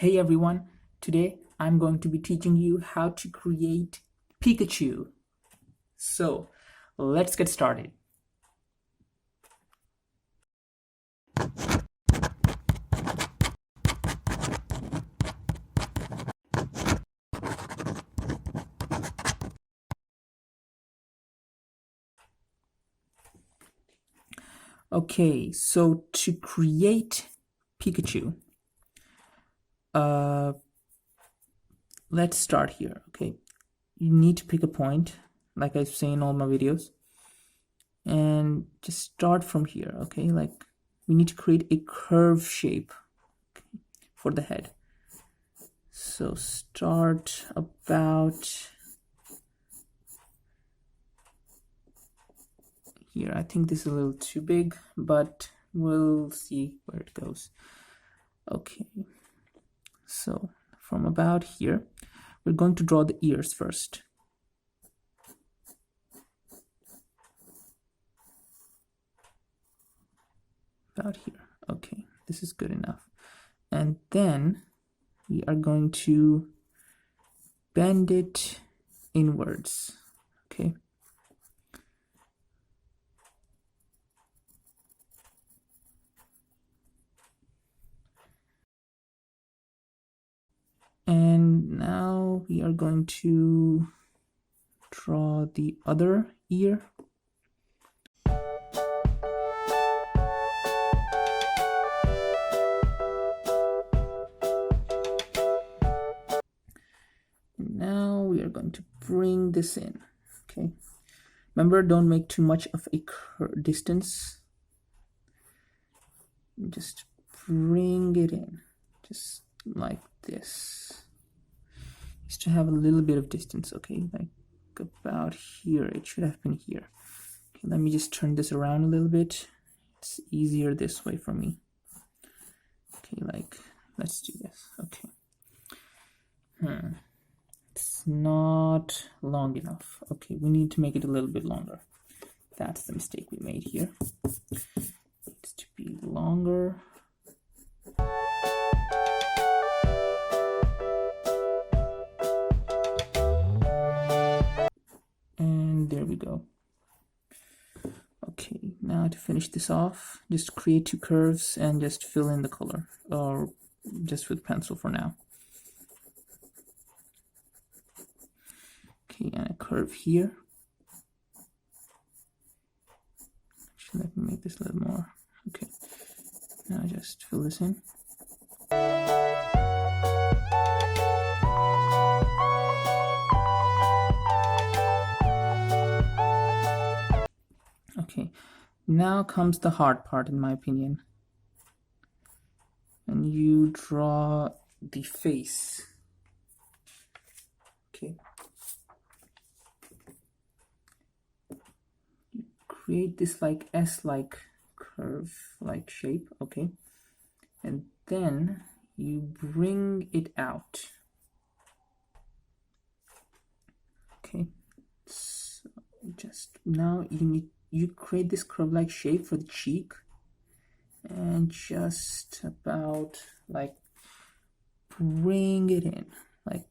Hey everyone, today I'm going to be teaching you how to create Pikachu. So let's get started. Okay, so to create Pikachu, let's start here. Okay, you need to pick a point, like I say in all my videos, and just start from here. Okay, like we need to create a curve shape for the head. So start about here. I think this is a little too big, but we'll see where it goes. Okay, so from about here, we're going to draw the ears first. About here. Okay, this is good enough. And then we are going to bend it inwards. Okay. And now we are going to draw the other ear. Now we are going to bring this in. Okay. Remember, don't make too much of a distance. Just bring it in, just like this. Just to have a little bit of distance. Okay, like about here. It should have been here. Okay, let me just turn this around a little bit. It's easier this way for me. Okay, like let's do this. Okay. It's not long enough. Okay, we need to make it a little bit longer. That's the mistake we made here. It needs to be longer. And there we go. Okay, now to finish this off, just create two curves and just fill in the color, or just with pencil for now. Okay, and a curve here. Actually, let me make this a little more. Okay, now just fill this in. Okay, now comes the hard part in my opinion. And you draw the face. Okay. You create this like S-like curve, like shape, okay? And then you bring it out. Okay. So just now you create this curve-like shape for the cheek, and just about like bring it in, like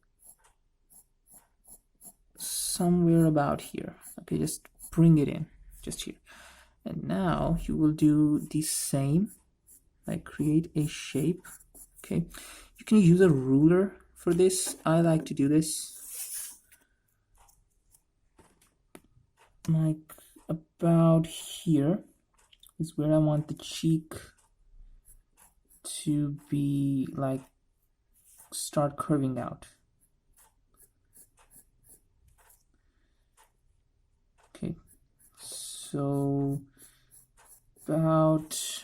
somewhere about here. Okay, just bring it in, just here. And now you will do the same, like create a shape. Okay, you can use a ruler for this. I like to do this like about here is where I want the cheek to be, like start curving out. Okay, so about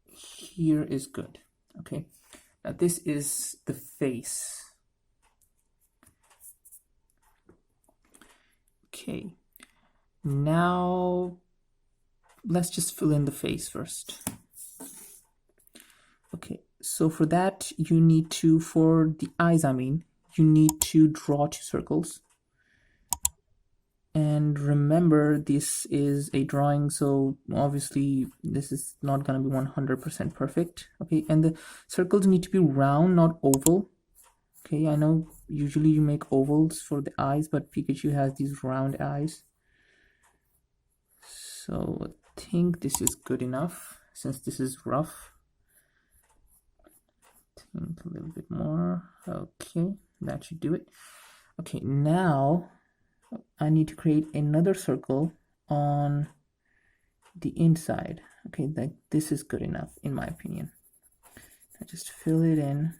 here is good. Okay, now this is the face. Okay, now let's just fill in the face first. Okay, so for that you need to, for the eyes I mean, you need to draw two circles. And remember, this is a drawing, so obviously this is not going to be 100% perfect. Okay, and the circles need to be round, not oval. Okay, I know usually you make ovals for the eyes, but Pikachu has these round eyes. So I think this is good enough since this is rough. Think a little bit more. Okay, that should do it. Okay, now I need to create another circle on the inside. Okay, like this is good enough in my opinion. I just fill it in.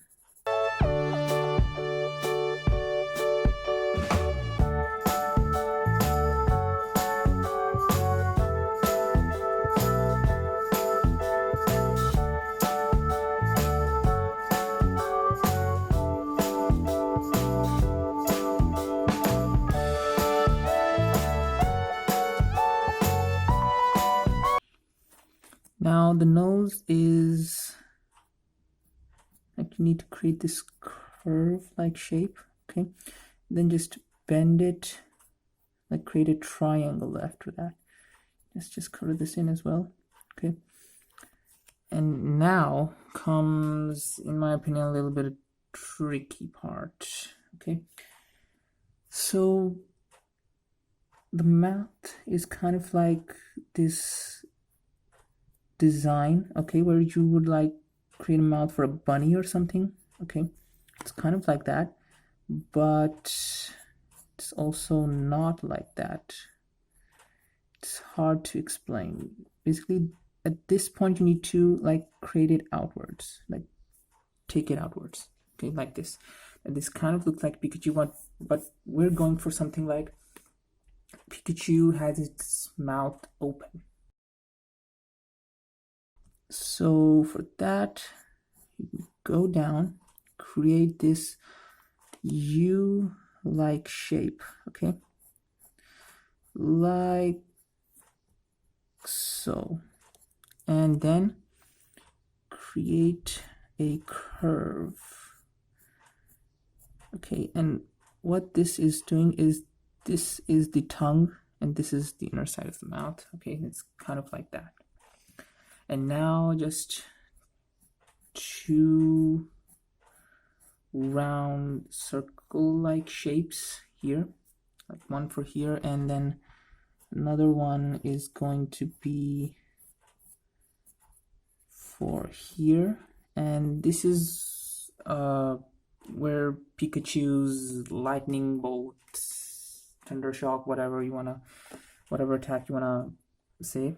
Now the nose is like, you need to create this curve like shape. Okay, then just bend it, like create a triangle after that. Let's just color this in as well. Okay, and now comes, in my opinion, a little bit of tricky part. Okay, so the mouth is kind of like this design, okay, where you would like create a mouth for a bunny or something. Okay, it's kind of like that, but it's also not like that. It's hard to explain. Basically, at this point you need to like create it outwards, like take it outwards. Okay, like this. And this kind of looks like Pikachu, but we're going for something like Pikachu has its mouth open. So for that, you go down, create this U-like shape, okay? Like so. And then create a curve. Okay, and what this is doing is, this is the tongue and this is the inner side of the mouth. Okay, it's kind of like that. And now just two round circle-like shapes here, like one for here, and then another one is going to be for here. And this is where Pikachu's lightning bolt, thunder shock, whatever attack you wanna say.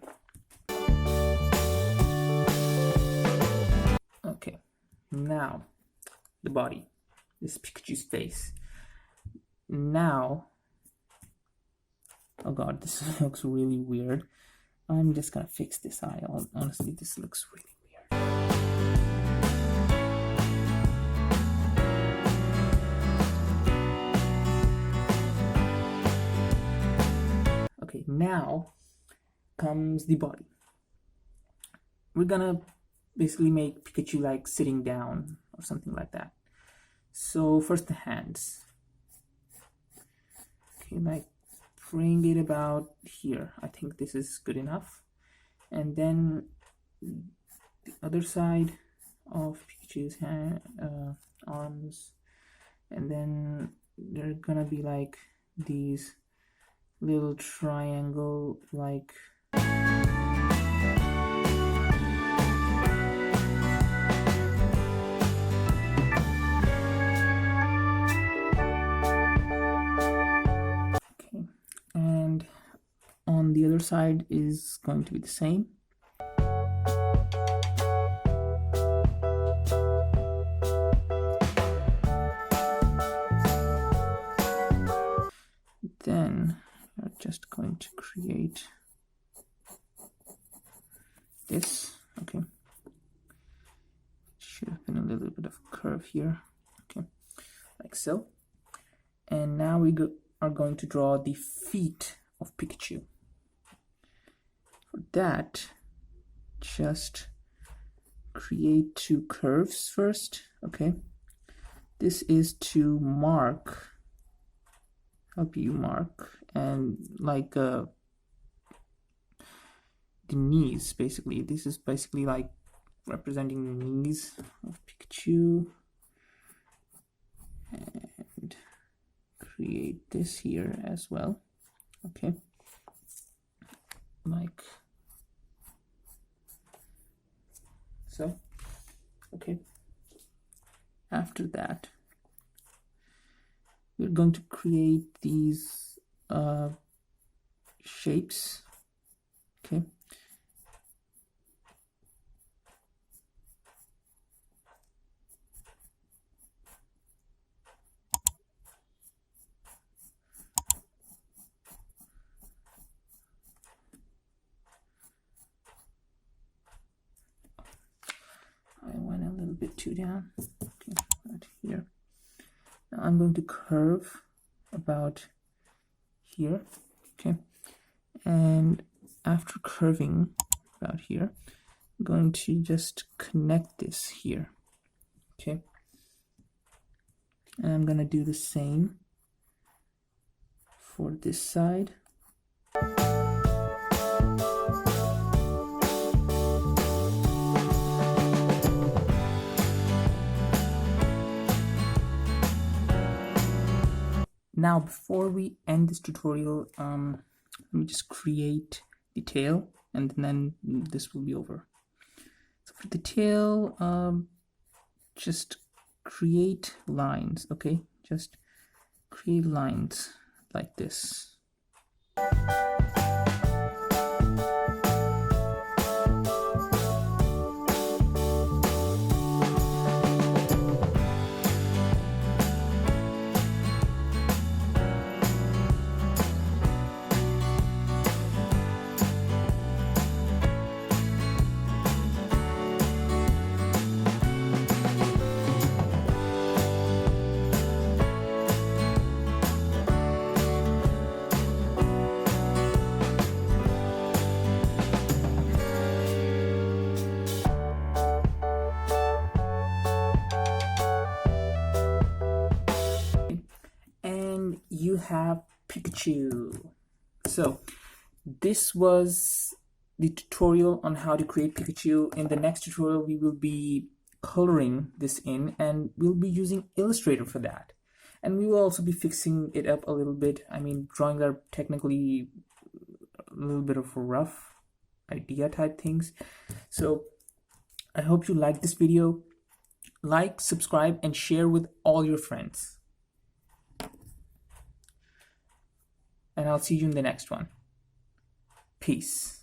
Okay, now the body. This is Pikachu's face. Now, oh god, this looks really weird. I'm just gonna fix this eye. Honestly, this looks really weird. Okay, now comes the body. We're gonna basically make Pikachu like sitting down or something like that. So first the hands. Okay, like bring it about here. I think this is good enough. And then the other side of Pikachu's arms, and then they're gonna be like these little triangle like on the other side is going to be the same. Then we're just going to create this. Okay, should have been a little bit of a curve here. Okay, like so. And now we are going to draw the feet of Pikachu. For that, just create two curves first. Okay, this is to help you mark, and like the knees. Basically, this is basically like representing the knees of Pikachu, and create this here as well. Okay, like so. Okay, after that we're going to create these shapes. Okay, I went a little bit too down. Okay, right here. Now I'm going to curve about here. Okay, and after curving about here, I'm going to just connect this here. Okay, and I'm gonna do the same for this side. Now, before we end this tutorial, let me just create the tail, and then this will be over. So for the tail, just create lines, okay? Just create lines like this. You have Pikachu. So this was the tutorial on how to create Pikachu. In the next tutorial we will be coloring this in, and we'll be using Illustrator for that, and we will also be fixing it up a little bit. I mean, drawing are technically a little bit of a rough idea type things. So I hope you like this video. Like, subscribe, and share with all your friends. And I'll see you in the next one. Peace.